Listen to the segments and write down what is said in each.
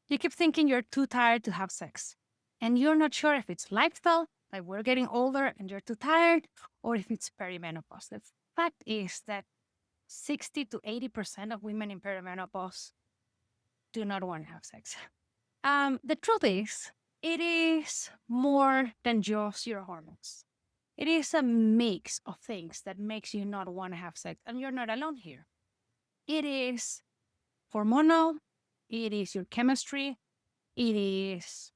You keep thinking you're too tired to have sex. And you're not sure if it's lifestyle, like we're getting older and you're too tired, or if it's perimenopause. The fact is that 60 to 80% of women in perimenopause do not want to have sex. The truth is, it is more than just your hormones. It is a mix of things that makes you not want to have sex, and you're not alone here. It is hormonal, it is your chemistry, it is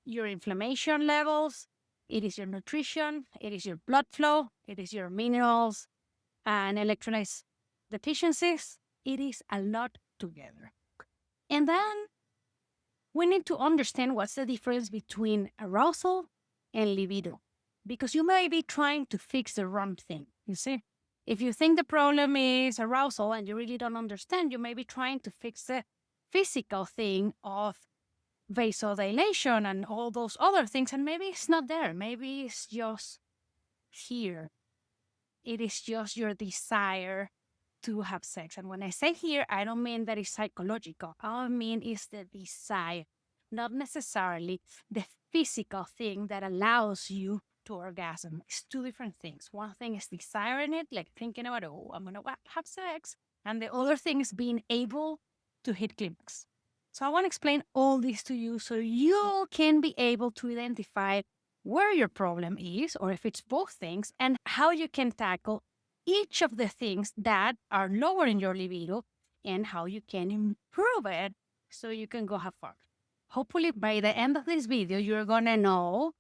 your inflammation levels, it is your nutrition, it is your blood flow, it is your minerals and electrolytes deficiencies. It is a lot together. And then we need to understand what's the difference between arousal and libido, because you may be trying to fix the wrong thing. You see, if you think the problem is arousal and you really don't understand, you may be trying to fix the physical thing of vasodilation and all those other things, and maybe it's not there. Maybe it's just here. It is just your desire to have sex. And when I say here, I don't mean that it's psychological. All I mean is the desire, not necessarily the physical thing that allows you to orgasm. It's two different things. One thing is desiring it, like thinking about, oh, I'm going to have sex. And the other thing is being able to hit climax. So I want to explain all this to you so you can be able to identify where your problem is, or if it's both things, and how you can tackle each of the things that are lowering your libido and how you can improve it so you can go have fun. Hopefully, by the end of this video, you're going to know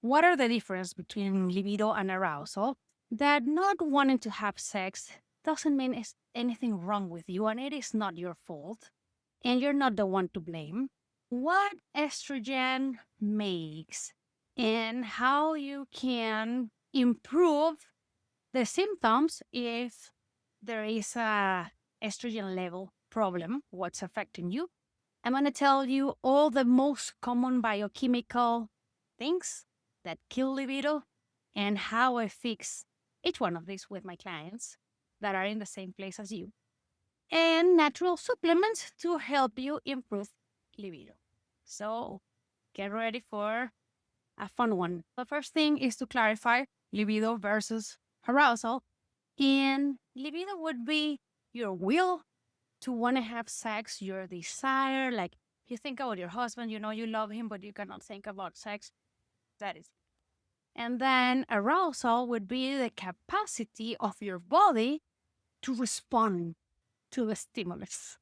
what are the difference between libido and arousal, that not wanting to have sex doesn't mean it's anything wrong with you, and it is not your fault, and you're not the one to blame. What estrogen makes and how you can improve the symptoms if there is a estrogen level problem, what's affecting you. I'm going to tell you all the most common biochemical things that kill libido and how I fix each one of these with my clients that are in the same place as you, and natural supplements to help you improve libido. So get ready for a fun one. The first thing is to clarify libido versus arousal. And libido would be your will to want to have sex, your desire. Like you think about your husband, you know you love him, but you cannot think about sex. That is. And then arousal would be the capacity of your body to respond to the stimulus.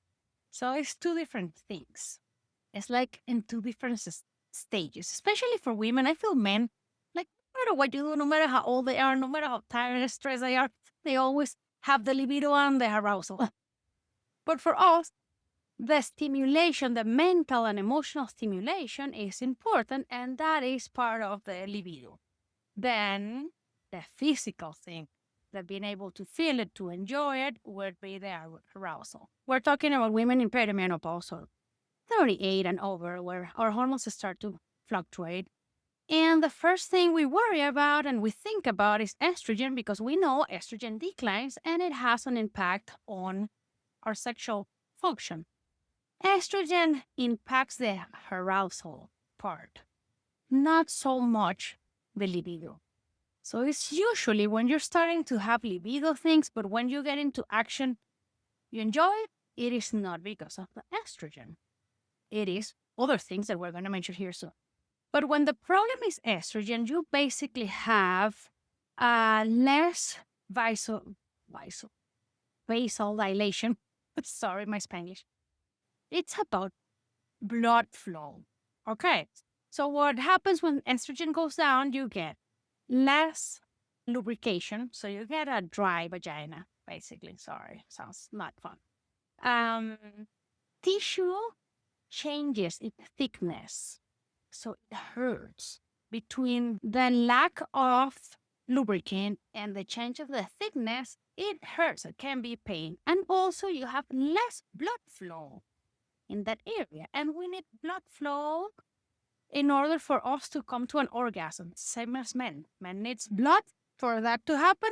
So it's two different things. It's like in two different stages, especially for women. I feel men, like, no matter what you do, no matter how old they are, no matter how tired and stressed they are, they always have the libido and the arousal. But for us, the stimulation, the mental and emotional stimulation is important, and that is part of the libido. Then the physical thing, that being able to feel it, to enjoy it, would be the arousal. We're talking about women in perimenopause, or 38 and over, where our hormones start to fluctuate. And the first thing we worry about and we think about is estrogen, because we know estrogen declines and it has an impact on our sexual function. Estrogen impacts the arousal part, not so much the libido. So it's usually when you're starting to have libido things, but when you get into action, you enjoy it, it is not because of the estrogen. It is other things that we're going to mention here soon. But when the problem is estrogen, you basically have less vasal dilation. Sorry, my Spanish. It's about blood flow. Okay. So what happens when estrogen goes down, you get less lubrication. So you get a dry vagina, basically. Sorry, sounds not fun. Tissue changes in thickness. So it hurts. Between the lack of lubricant and the change of the thickness, it hurts. It can be pain. And also you have less blood flow in that area. And we need blood flow in order for us to come to an orgasm, same as men. Men needs blood for that to happen.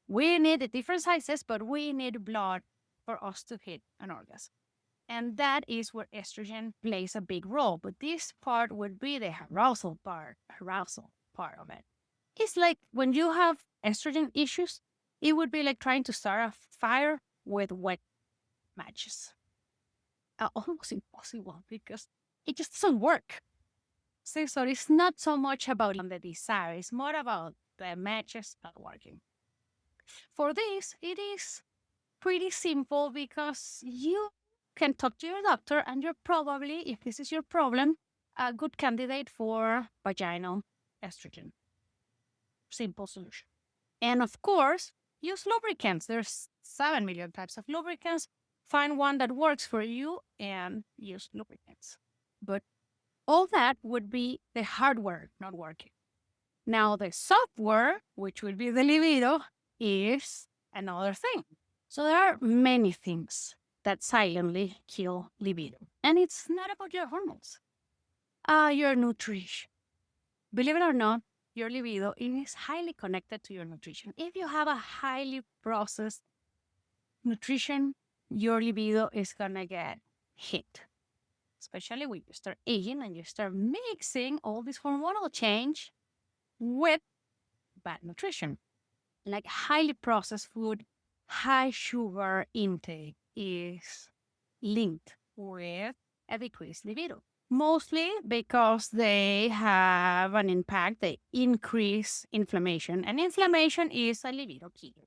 We need different sizes, but we need blood for us to hit an orgasm. And that is where estrogen plays a big role. But this part would be the arousal part of it. It's like when you have estrogen issues, it would be like trying to start a fire with wet matches. Almost impossible because it just doesn't work. So it's not so much about the desire, it's more about the matches not working. For this, it is pretty simple because you can talk to your doctor and you're probably, if this is your problem, a good candidate for vaginal estrogen. Simple solution. And of course, use lubricants. There's 7 million types of lubricants. Find one that works for you and use lubricants. But all that would be the hardware not working. Now, the software, which would be the libido, is another thing. So there are many things that silently kill libido. And it's not about your hormones. Your nutrition. Believe it or not, your libido is highly connected to your nutrition. If you have a highly processed nutrition, your libido is gonna get hit. Especially when you start aging and you start mixing all this hormonal change with bad nutrition. Like highly processed food, high sugar intake is linked with a decreased libido. Mostly because they have an impact, they increase inflammation, and inflammation is a libido killer.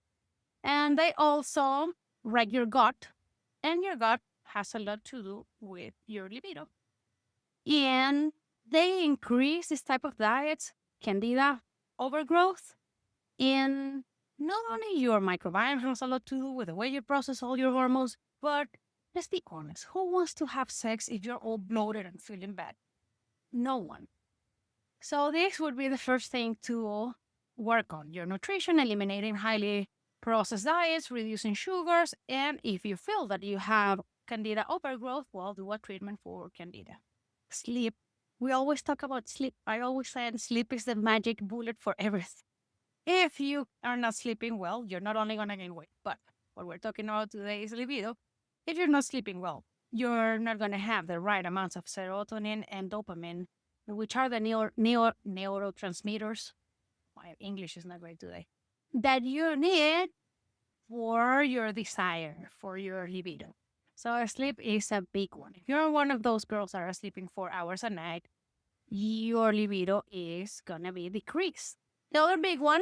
And they also wreck your gut, and your gut has a lot to do with your libido. And they increase this type of diets, candida overgrowth, and not only your microbiome has a lot to do with the way you process all your hormones, but let's be honest, who wants to have sex if you're all bloated and feeling bad? No one. So this would be the first thing to work on, your nutrition, eliminating highly processed diets, reducing sugars, and if you feel that you have candida overgrowth, well, do a treatment for candida. Sleep. We always talk about sleep. I always say sleep is the magic bullet for everything. If you are not sleeping well, you're not only going to gain weight, but what we're talking about today is libido. If you're not sleeping well, you're not going to have the right amounts of serotonin and dopamine, which are the neurotransmitters. My English is not great today. That you need for your desire, for your libido. So sleep is a big one. If you're one of those girls that are sleeping 4 hours a night, your libido is going to be decreased. The other big one,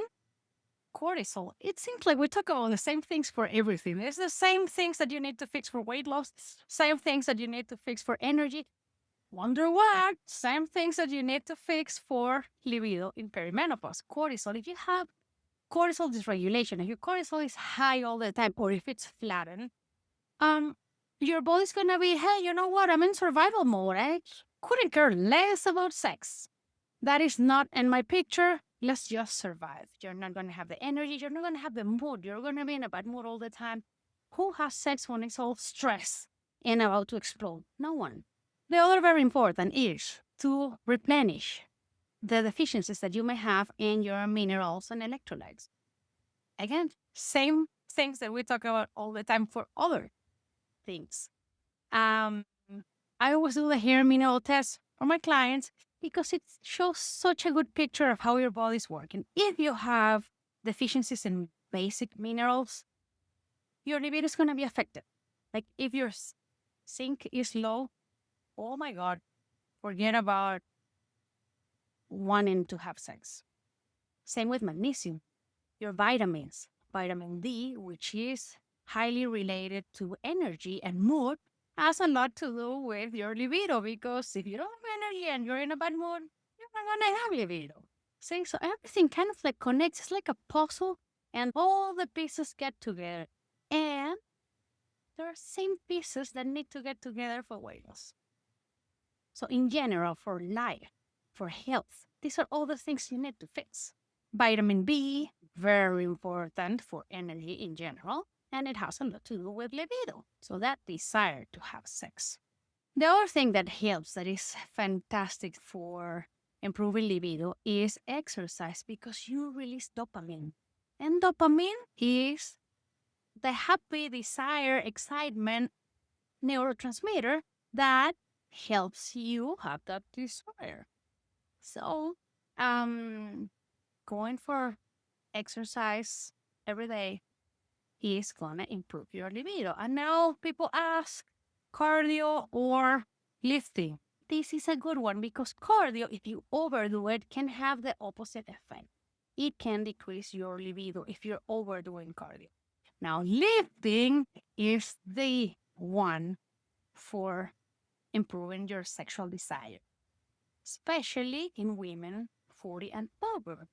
cortisol. It seems like we talk about the same things for everything. It's the same things that you need to fix for weight loss, same things that you need to fix for energy. Wonder what? Same things that you need to fix for libido in perimenopause. Cortisol. If you have cortisol dysregulation, if your cortisol is high all the time, or if it's flattened, your body's gonna be, hey, you know what? I'm in survival mode. I couldn't care less about sex. That is not in my picture. Let's just survive. You're not going to have the energy. You're not going to have the mood. You're going to be in a bad mood all the time. Who has sex when it's all stress and about to explode? No one. The other very important is to replenish the deficiencies that you may have in your minerals and electrolytes. Again, same things that we talk about all the time for other things. I always do the hair mineral test for my clients because it shows such a good picture of how your body's working. If you have deficiencies in basic minerals, your libido is going to be affected. Like if your zinc is low, oh my God, forget about wanting to have sex. Same with magnesium. Your vitamins, vitamin D, which is highly related to energy and mood, has a lot to do with your libido because if you don't have energy and you're in a bad mood, you're not going to have libido. See, so everything kind of like connects. It's like a puzzle and all the pieces get together. And there are same pieces that need to get together for weight loss. So in general, for life, for health, these are all the things you need to fix. Vitamin B, very important for energy in general, and it has a lot to do with libido. So that desire to have sex. The other thing that helps, that is fantastic for improving libido, is exercise because you release dopamine. And dopamine is the happy desire, excitement neurotransmitter that helps you have that desire. So, um, going for exercise every day is gonna improve your libido. And now people ask cardio or lifting. This is a good one because cardio, if you overdo it, can have the opposite effect. It can decrease your libido if you're overdoing cardio. Now, lifting is the one for improving your sexual desire, especially in women 40 and over.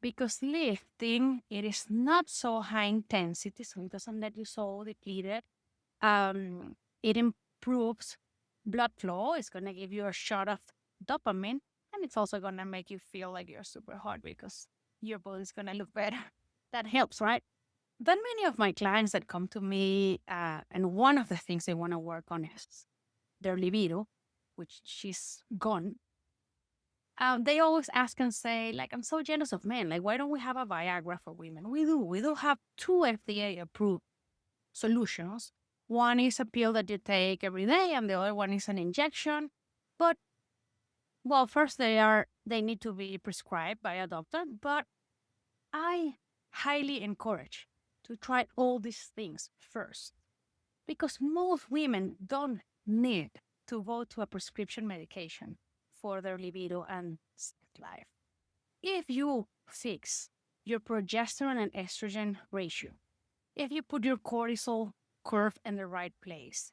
Because lifting, it is not so high intensity, so it doesn't let you so depleted. It improves blood flow. It's gonna give you a shot of dopamine, and it's also gonna make you feel like you're super hot because your body's gonna look better. That helps, right? Then many of my clients that come to me, and one of the things they want to work on is their libido, which she's gone. They always ask and say, like, I'm so jealous of men. Like, why don't we have a Viagra for women? We do. We do have two FDA approved solutions. One is a pill that you take every day, and the other one is an injection. But well, first they need to be prescribed by a doctor. But I highly encourage to try all these things first because most women don't need to go to a prescription medication for their libido and sex life. If you fix your progesterone and estrogen ratio, if you put your cortisol curve in the right place,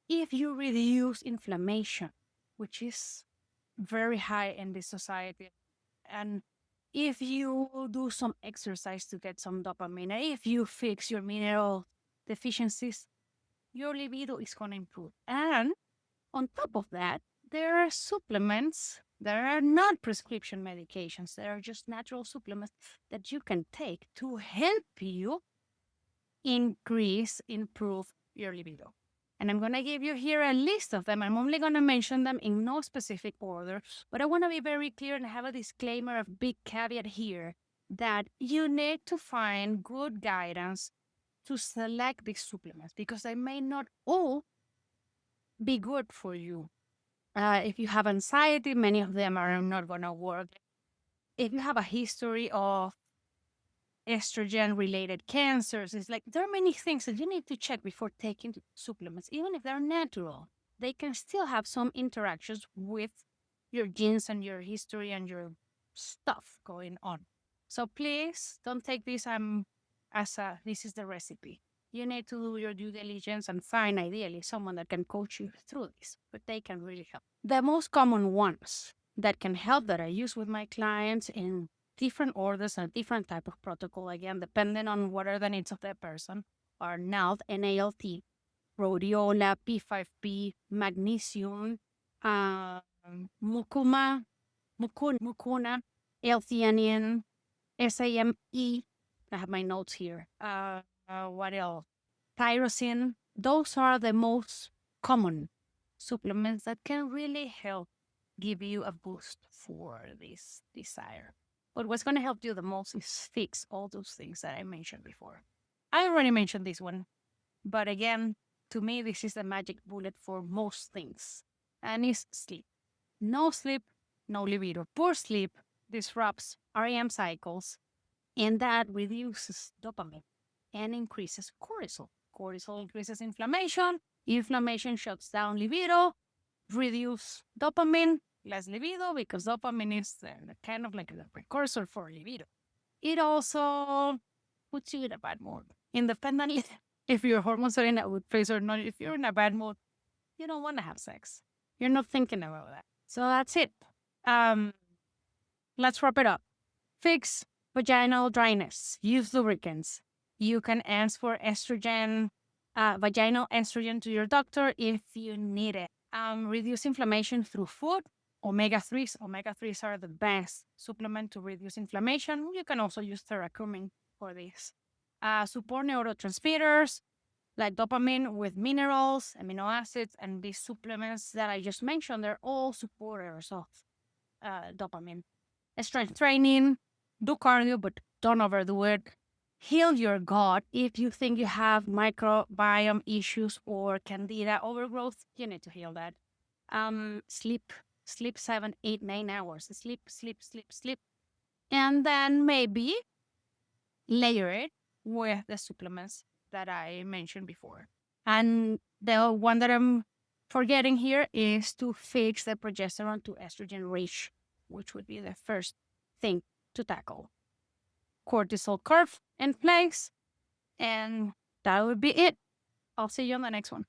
if you reduce inflammation, which is very high in this society, and if you do some exercise to get some dopamine, if you fix your mineral deficiencies, your libido is going to improve. And on top of that, there are supplements. There are not prescription medications. There are just natural supplements that you can take to help you improve your libido. And I'm going to give you here a list of them. I'm only going to mention them in no specific order, but I want to be very clear and have a disclaimer of big caveat here that you need to find good guidance to select these supplements because they may not all be good for you. If you have anxiety, many of them are not going to work. If you have a history of estrogen related cancers, it's like there are many things that you need to check before taking supplements, even if they're natural. They can still have some interactions with your genes and your history and your stuff going on. So please don't take this as a this is the recipe. You need to do your due diligence and find ideally someone that can coach you through this, but they can really help. The most common ones that can help that I use with my clients in different orders and different type of protocol, again, depending on what are the needs of the person, are NALT, NALT, rhodiola, P5P, magnesium, mucuna, L-theanine, SAMe. I have my notes here. What else? Tyrosine. Those are the most common supplements that can really help give you a boost for this desire. But what's going to help you the most is fix all those things that I mentioned before. I already mentioned this one, but again, to me, this is the magic bullet for most things, and it's sleep. No sleep, no libido. Poor sleep disrupts REM cycles, and that reduces dopamine and increases cortisol. Cortisol increases inflammation. Inflammation shuts down libido, reduce dopamine, less libido, because dopamine is kind of like the precursor for libido. It also puts you in a bad mood. Independently, if your hormones are in a good place or not, if you're in a bad mood, you don't want to have sex. You're not thinking about that. So that's it. Um, let's wrap it up. Fix vaginal dryness. Use lubricants. You can ask for estrogen, vaginal estrogen to your doctor if you need it. Reduce inflammation through food. Omega-3s. Omega-3s are the best supplement to reduce inflammation. You can also use theracumin for this. Support neurotransmitters like dopamine with minerals, amino acids, and these supplements that I just mentioned, they're all supporters of dopamine. Strength training, do cardio, but don't overdo it. heal your gut. If you think you have microbiome issues or candida overgrowth, you need to heal that. Sleep, sleep 7, 8, 9 hours. Sleep, sleep, sleep, sleep. And then maybe layer it with the supplements that I mentioned before. And the one that I'm forgetting here is to fix the progesterone to estrogen ratio, which would be the first thing to tackle. Cortisol curve in place, and that would be it. I'll see you on the next one.